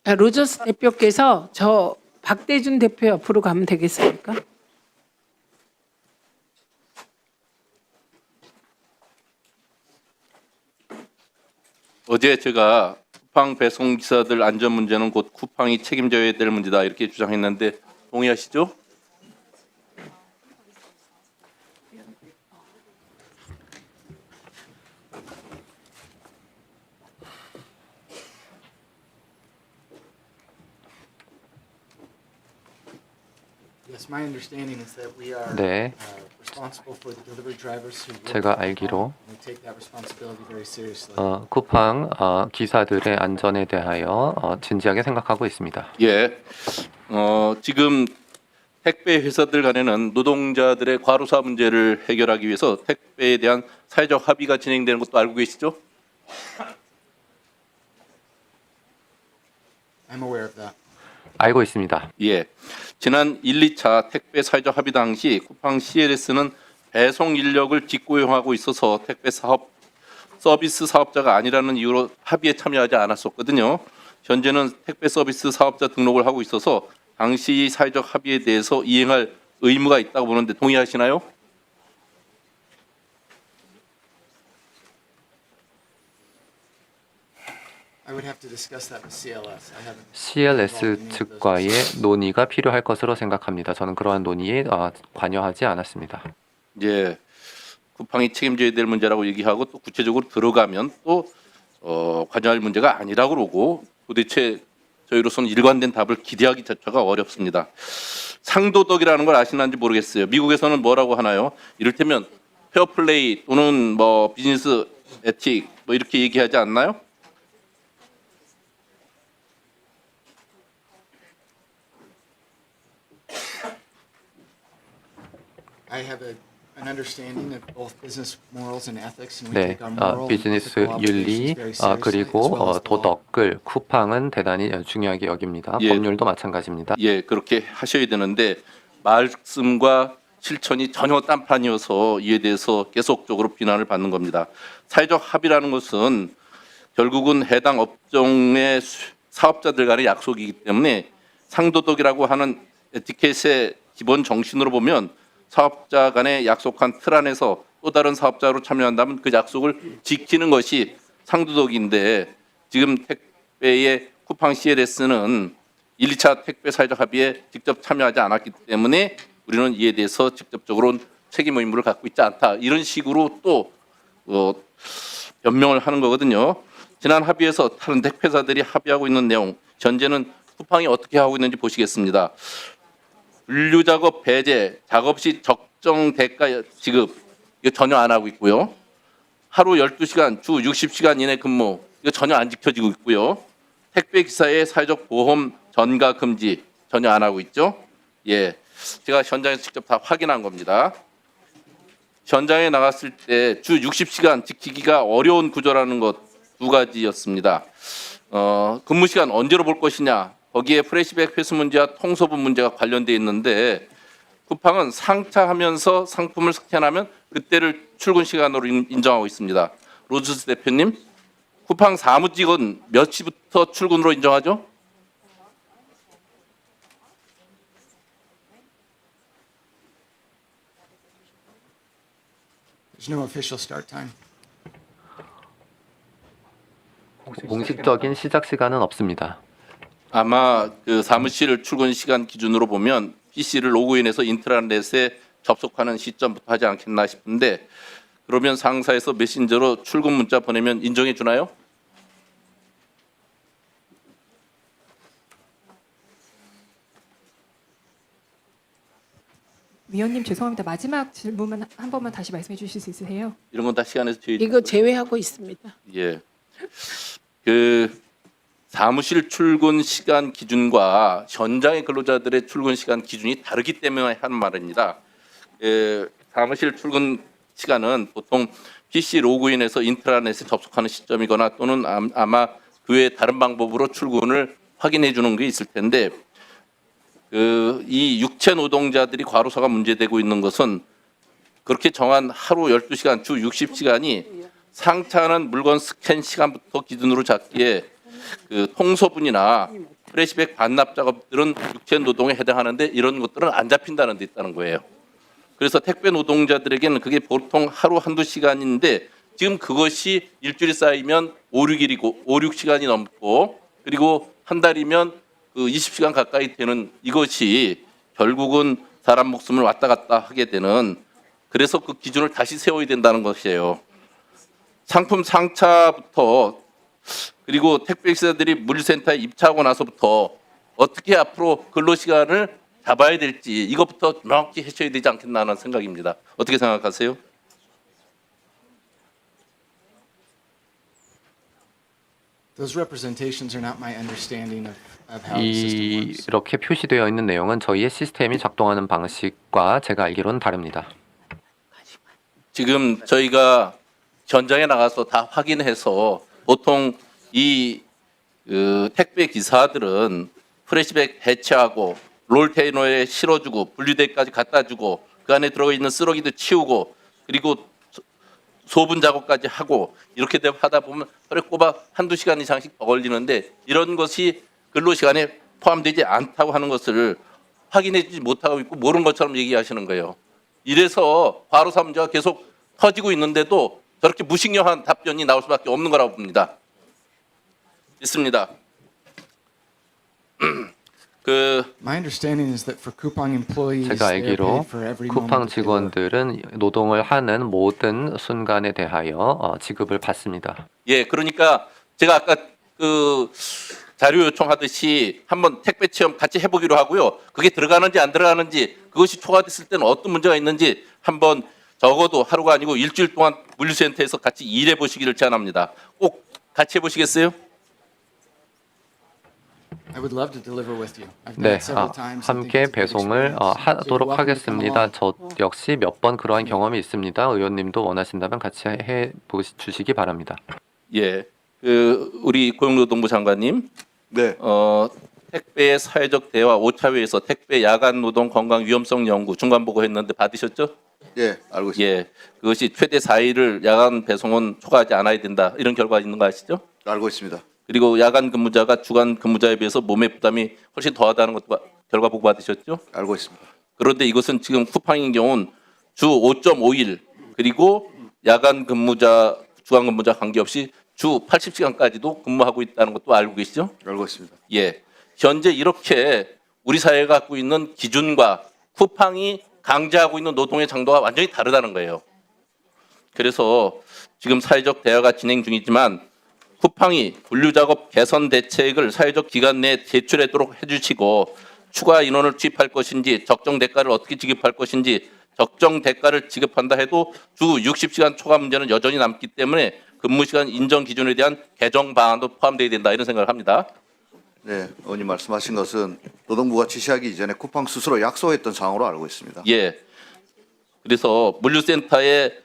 로저스 대표께서 저 박대준 대표 옆으로 가면 되겠습니까? 어제 제가 쿠팡 배송 기사들 안전 문제는 곧 쿠팡이 책임져야 될 문제다 이렇게 주장했는데 동의하시죠? Yes, my understanding is that we are 네, responsible for the delivery drivers who work 제가 at Coupang, 알기로 and we take that responsibility very seriously. 쿠팡 기사들의 안전에 대하여 진지하게 생각하고 있습니다. 예. 지금 택배 회사들 간에는 노동자들의 과로사 문제를 해결하기 위해서 택배에 대한 사회적 합의가 진행되는 것도 알고 계시죠? I'm aware of that. 알고 있습니다. 예. 지난 1, 2차 택배 사회적 합의 당시 쿠팡 CLS는 배송 인력을 직고용하고 있어서 택배 사업 서비스 사업자가 아니라는 이유로 합의에 참여하지 않았었거든요. 현재는 택배 서비스 사업자 등록을 하고 있어서 당시 사회적 합의에 대해서 이행할 의무가 있다고 보는데 동의하시나요? I would have to discuss that with CLS. I haven't. CLS 측과의 논의가 필요할 것으로 생각합니다. 저는 그러한 논의에 관여하지 않았습니다. 예. 쿠팡이 책임져야 될 문제라고 얘기하고 또 구체적으로 들어가면 또 관여할 문제가 아니라고 그러고 도대체 저희로서는 일관된 답을 기대하기 자체가 어렵습니다. 상도덕이라는 걸 아시는지 모르겠어요. 미국에서는 뭐라고 하나요? 이를테면 페어플레이 또는 뭐 비즈니스 에틱 뭐 이렇게 얘기하지 않나요? I have an understanding of both business morals and ethics, and we 네, take our moral and 비즈니스 ethical obligations 윤리 very seriously, as 그리고 well as the law. 도덕을 쿠팡은 대단히 중요하게 여깁니다. 예. 법률도 마찬가지입니다. 예, 그렇게 하셔야 되는데 말씀과 실천이 전혀 딴판이어서 이에 대해서 계속적으로 비난을 받는 겁니다. 사회적 합의라는 것은 결국은 해당 업종의 사업자들 간의 약속이기 때문에 상도덕이라고 하는 에티켓의 기본 정신으로 보면 사업자 간에 약속한 틀 안에서 또 다른 사업자로 참여한다면 그 약속을 지키는 것이 상도덕인데 지금 택배의 쿠팡 CLS는 1, 2차 택배 사회적 합의에 직접 참여하지 않았기 때문에 우리는 이에 대해서 직접적으로 책임 의무를 갖고 있지 않다. 이런 식으로 또 변명을 하는 거거든요. 지난 합의에서 다른 택배사들이 합의하고 있는 내용, 현재는 쿠팡이 어떻게 하고 있는지 보시겠습니다. 분류 작업 배제, 작업 시 적정 대가 지급 이거 전혀 안 하고 있고요. 하루 12시간, 주 60시간 이내 근무 이거 전혀 안 지켜지고 있고요. 택배 기사의 사회적 보험 전가 금지 전혀 안 하고 있죠. 예, 제가 현장에서 직접 다 확인한 겁니다. 현장에 나갔을 때 주 60시간 지키기가 어려운 구조라는 것 두 가지였습니다. 근무 시간 언제로 볼 것이냐. 거기에 프레시백 회수 문제와 통소분 문제가 관련돼 있는데 쿠팡은 상차하면서 상품을 스캔하면 그때를 출근 시간으로 인정하고 있습니다. 로저스 대표님, 쿠팡 사무직은 몇 시부터 출근으로 인정하죠? There's no official start time. 공식적인 시작 시간은 없습니다. 아마 그 사무실 출근 시간 기준으로 보면 PC를 로그인해서 인트라넷에 접속하는 시점부터 하지 않겠나 싶은데 그러면 상사에서 메신저로 출근 문자 보내면 인정해 주나요? 위원님 죄송합니다. 마지막 질문만 한 번만 다시 말씀해 주실 수 있으세요? 이런 건 다 시간에서 저희 이거 제외하고 있습니다. 예. 그 사무실 출근 시간 기준과 현장의 근로자들의 출근 시간 기준이 다르기 때문에 하는 말입니다. 사무실 출근 시간은 보통 PC 로그인해서 인트라넷에 접속하는 시점이거나 또는 아마 그 외에 다른 방법으로 출근을 확인해 주는 게 있을 텐데 이 육체 노동자들이 과로사가 문제되고 있는 것은 그렇게 정한 하루 12시간 주 60시간이 상차하는 물건 스캔 시간부터 기준으로 잡기에 그 통소분이나 프레시백 반납 작업들은 육체 노동에 해당하는데 이런 것들은 안 잡힌다는 데 있다는 거예요. 그래서 택배 노동자들에게는 그게 보통 하루 한두 시간인데 지금 그것이 일주일이 쌓이면 5, 6일이고 5, 6시간이 넘고 그리고 한 달이면 그 20시간 가까이 되는 이것이 결국은 사람 목숨을 왔다 갔다 하게 되는 그래서 그 기준을 다시 세워야 된다는 것이에요. 상품 상차부터 그리고 택배 기사들이 물류센터에 입차하고 나서부터 어떻게 앞으로 근로시간을 잡아야 될지 이것부터 명확히 해줘야 되지 않겠나 하는 생각입니다. 어떻게 생각하세요? Those representations are not my understanding of how the system works. 이렇게 표시되어 있는 내용은 저희의 시스템이 작동하는 방식과 제가 알기로는 다릅니다. 지금 저희가 현장에 나가서 다 확인해서 보통 이 택배 기사들은 프레시백 배치하고 롤테이너에 실어주고 분리대까지 갖다주고 그 안에 들어가 있는 쓰레기도 치우고 그리고 소분 작업까지 하고 이렇게 하다 보면 하루에 꼬박 한두 시간 이상씩 더 걸리는데 이런 것이 근로시간에 포함되지 않다고 하는 것을 확인해주지 못하고 있고 모르는 것처럼 얘기하시는 거예요. 이래서 과로사 문제가 계속 터지고 있는데도 저렇게 무식령한 답변이 나올 수밖에 없는 거라고 봅니다. 있습니다. My understanding is that for Coupang employees, 제가 they are 알기로 paid for every moment 쿠팡 that they work. 직원들은 노동을 하는 모든 순간에 대하여 지급을 받습니다. 예, 그러니까 제가 아까 그 자료 요청하듯이 한번 택배 체험 같이 해보기로 하고요. 그게 들어가는지 안 들어가는지 그것이 초과됐을 때는 어떤 문제가 있는지 한번 적어도 하루가 아니고 일주일 동안 물류센터에서 같이 일해 보시기를 제안합니다. 꼭 같이 해보시겠어요? I would love to deliver with you. I've done 네, it several times. I think 함께 it's a good 배송을 experience. So you're 하도록 welcome to come 하겠습니다. along. 저 역시 몇 번 그러한 경험이 있습니다. 의원님도 원하신다면 같이 해 주시기 바랍니다. 예, 우리 고용노동부 장관님, 네, 택배의 사회적 대화 5차회에서 택배 야간 노동 건강 위험성 연구 중간 보고했는데 받으셨죠? 예, 알고 있습니다. 예, 그것이 최대 4일을 야간 배송은 초과하지 않아야 된다 이런 결과 있는 거 아시죠? 알고 있습니다. 그리고 야간 근무자가 주간 근무자에 비해서 몸의 부담이 훨씬 더하다는 것도 결과 보고 받으셨죠? 알고 있습니다. 그런데 이것은 지금 쿠팡인 경우는 주 5.5일 그리고 야간 근무자 주간 근무자 관계없이 주 80시간까지도 근무하고 있다는 것도 알고 계시죠? 알고 있습니다. 예. 현재 이렇게 우리 사회가 갖고 있는 기준과 쿠팡이 강제하고 있는 노동의 장도가 완전히 다르다는 거예요. 그래서 지금 사회적 대화가 진행 중이지만 쿠팡이 분류작업 개선 대책을 사회적 기간 내에 제출하도록 해주시고 추가 인원을 투입할 것인지 적정 대가를 어떻게 지급할 것인지 적정 대가를 지급한다 해도 주 60시간 초과 문제는 여전히 남기 때문에 근무시간 인정 기준에 대한 개정 방안도 포함되어야 된다 이런 생각을 합니다. 네, 의원님 말씀하신 것은 노동부가 지시하기 이전에 쿠팡 스스로 약속했던 사항으로 알고 있습니다. 예. 그래서 물류센터에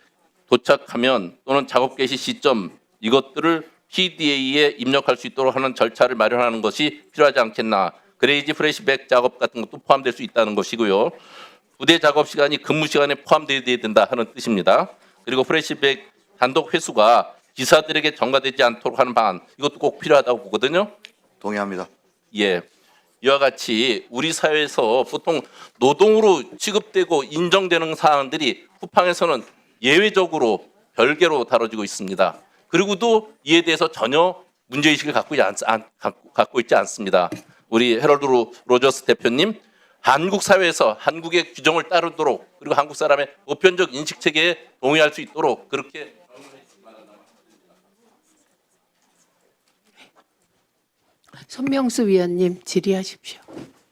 도착하면 또는 작업 개시 시점 이것들을 PDA에 입력할 수 있도록 하는 절차를 마련하는 것이 필요하지 않겠나. 그래야지 프레시백 작업 같은 것도 포함될 수 있다는 것이고요. 부대 작업 시간이 근무 시간에 포함되어야 된다 하는 뜻입니다. 그리고 프레시백 단독 회수가 기사들에게 전가되지 않도록 하는 방안 이것도 꼭 필요하다고 보거든요. 동의합니다. 예. 이와 같이 우리 사회에서 보통 노동으로 취급되고 인정되는 사항들이 쿠팡에서는 예외적으로 별개로 다뤄지고 있습니다. 그리고도 이에 대해서 전혀 문제의식을 갖고 있지 않습니다. 우리 헤럴드 로저스 대표님, 한국 사회에서 한국의 규정을 따르도록 그리고 한국 사람의 보편적 인식 체계에 동의할 수 있도록 그렇게 손명수 위원님 질의하십시오.